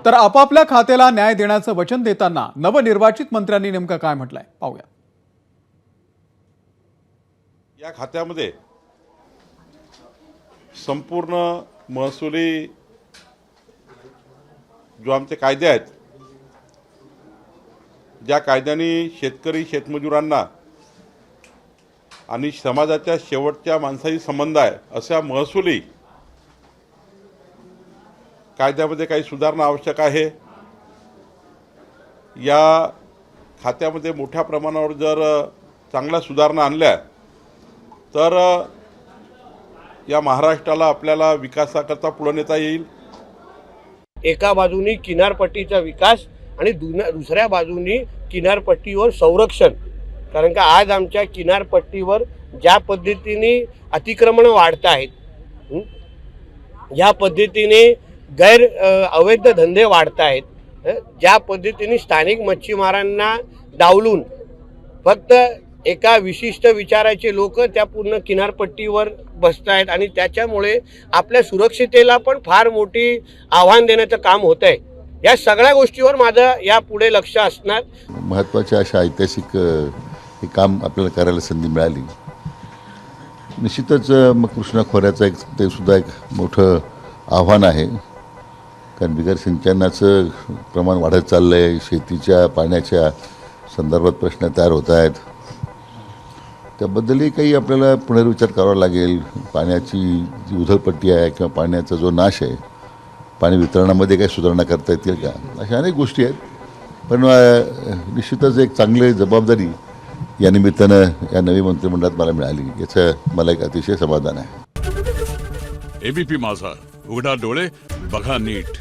तर आपापल्या खात्याला न्याय देण्याचं वचन देताना नवनिर्वाचित मंत्र्यांनी नेमकं काय म्हटलंय पाहूया। या खात्यामध्ये संपूर्ण महसुली जो आमचे कायदे आहेत, ज्या कायद्याने शेतकरी शेतमजुरांना आणि समाजाच्या शेवटच्या माणसाशी संबंध आहे, अशा महसुली कायद्यामध्ये काही सुधारणा आवश्यक आहे। या खात्यामध्ये मोठ्या प्रमाणावर जर चांगल्या सुधारणा आणल्या तर या महाराष्ट्राला आपल्याला विकासाकरता पुढे नेता येईल। एका बाजूनी किनारपट्टीचा विकास आणि दुसऱ्या बाजूनी किनारपट्टीवर संरक्षण। कारण का आज आमच्या किनारपट्टीवर ज्या पद्धतीने अतिक्रमण वाढत आहेत, ज्या पद्धतीने अवैध धंदे वाढत आहेत, ज्या पद्धतीने स्थानिक मच्छीमारांना डावलून फक्त एका विशिष्ट विचाराचे लोक त्या पूर्ण किनारपट्टीवर बसत आहेत आणि त्याच्यामुळे आपल्या सुरक्षितेला पण फार मोठी आव्हान देण्याचं काम होत आहे। या सगळ्या गोष्टीवर माझं यापुढे लक्ष असणार। महत्त्वाच्या अशा ऐतिहासिक हे काम आपल्याला करायला संधी मिळाली। निश्चितच मग कृष्णा खोऱ्याचं ते सुद्धा एक मोठं आव्हान आहे, कारण बिगर सिंचनाचं प्रमाण वाढत चाललं आहे। शेतीच्या पाण्याच्या संदर्भात प्रश्न तयार होत आहेत, त्याबद्दलही काही आपल्याला पुनर्विचार करावा लागेल। पाण्याची जी उधळपट्टी आहे किंवा पाण्याचा जो नाश आहे, पाणी वितरणामध्ये काही सुधारणा करता येतील का, अशा अनेक गोष्टी आहेत। पण निश्चितच एक चांगली जबाबदारी या निमित्तानं या नवी मंत्रिमंडळात मला मिळाली, याचं मला एक अतिशय समाधान आहे। एबीपी माझा, उघडा डोळे बघा नीट।